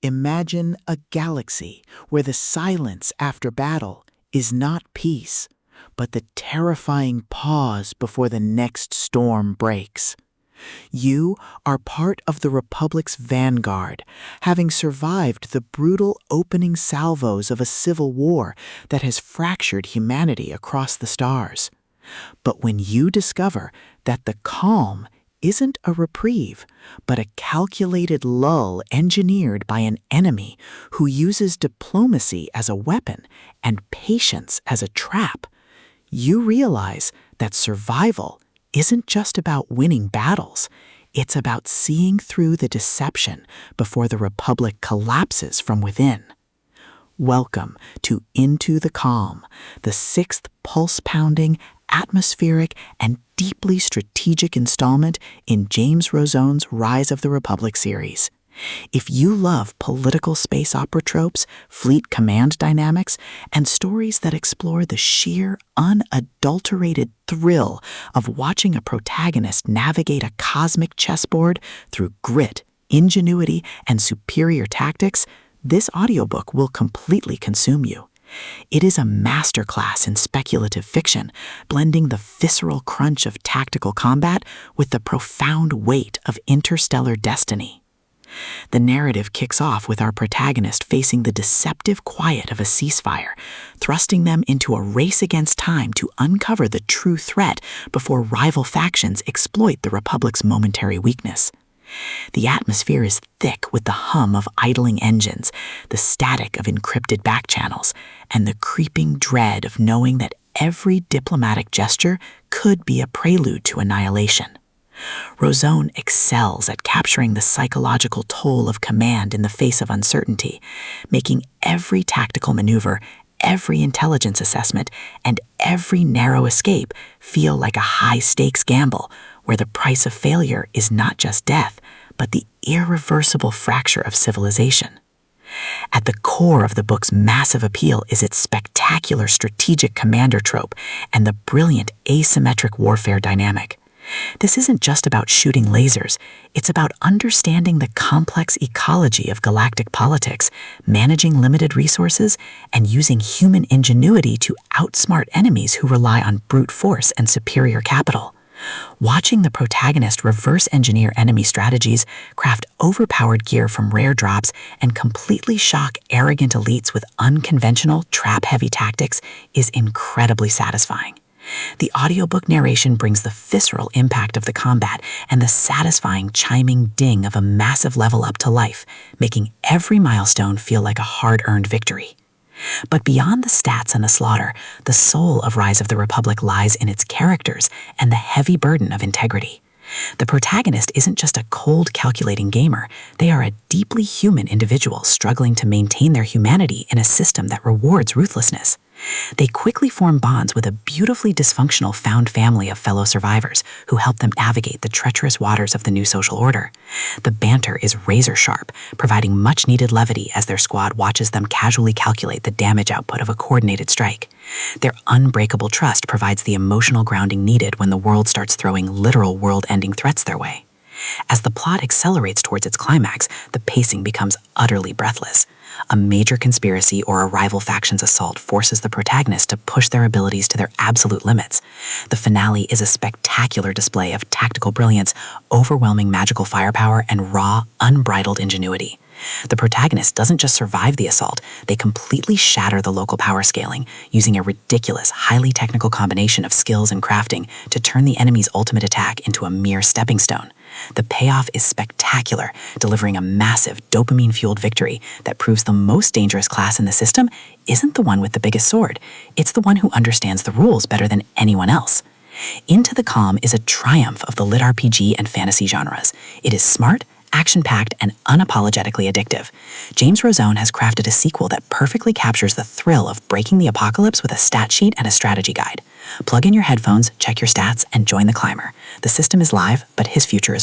Imagine a galaxy where the silence after battle is not peace, but the terrifying pause before the next storm breaks. You are part of the Republic's vanguard, having survived the brutal opening salvos of a civil war that has fractured humanity across the stars. But when you discover that the calm isn't a reprieve, but a calculated lull engineered by an enemy who uses diplomacy as a weapon and patience as a trap, you realize that survival isn't just about winning battles. It's about seeing through the deception before the Republic collapses from within. Welcome to Into the Calm, the sixth pulse-pounding, atmospheric, and deeply strategic installment in James Rosone's Rise of the Republic series. If you love political space opera tropes, fleet command dynamics, and stories that explore the sheer, unadulterated thrill of watching a protagonist navigate a cosmic chessboard through grit, ingenuity, and superior tactics, this audiobook will completely consume you. It is a masterclass in speculative fiction, blending the visceral crunch of tactical combat with the profound weight of interstellar destiny. The narrative kicks off with our protagonist facing the deceptive quiet of a ceasefire, thrusting them into a race against time to uncover the true threat before rival factions exploit the Republic's momentary weakness. The atmosphere is thick with the hum of idling engines, the static of encrypted backchannels, and the creeping dread of knowing that every diplomatic gesture could be a prelude to annihilation. Rosone excels at capturing the psychological toll of command in the face of uncertainty, making every tactical maneuver, every intelligence assessment, and every narrow escape feel like a high-stakes gamble where the price of failure is not just death, but the irreversible fracture of civilization. At the core of the book's massive appeal is its spectacular strategic commander trope and the brilliant asymmetric warfare dynamic. This isn't just about shooting lasers, it's about understanding the complex ecology of galactic politics, managing limited resources, and using human ingenuity to outsmart enemies who rely on brute force and superior capital. Watching the protagonist reverse engineer enemy strategies, craft overpowered gear from rare drops, and completely shock arrogant elites with unconventional, trap-heavy tactics is incredibly satisfying. The audiobook narration brings the visceral impact of the combat and the satisfying chiming ding of a massive level up to life, making every milestone feel like a hard-earned victory. But beyond the stats and the slaughter, the soul of Rise of the Republic lies in its characters and the heavy burden of integrity. The protagonist isn't just a cold, calculating gamer. They are a deeply human individual struggling to maintain their humanity in a system that rewards ruthlessness. They quickly form bonds with a beautifully dysfunctional found family of fellow survivors who help them navigate the treacherous waters of the new social order. The banter is razor sharp, providing much-needed levity as their squad watches them casually calculate the damage output of a coordinated strike. Their unbreakable trust provides the emotional grounding needed when the world starts throwing literal world-ending threats their way. As the plot accelerates towards its climax, the pacing becomes utterly breathless. A major conspiracy or a rival faction's assault forces the protagonist to push their abilities to their absolute limits. The finale is a spectacular display of tactical brilliance, overwhelming magical firepower, and raw, unbridled ingenuity. The protagonist doesn't just survive the assault, they completely shatter the local power scaling, using a ridiculous, highly technical combination of skills and crafting to turn the enemy's ultimate attack into a mere stepping stone. The payoff is spectacular, delivering a massive, dopamine-fueled victory that proves the most dangerous class in the system isn't the one with the biggest sword, it's the one who understands the rules better than anyone else. Into the Calm is a triumph of the LitRPG and fantasy genres. It is smart, action-packed, and unapologetically addictive. James Rosone has crafted a sequel that perfectly captures the thrill of breaking the apocalypse with a stat sheet and a strategy guide. Plug in your headphones, check your stats, and join the climber. The system is live, but his future is bright.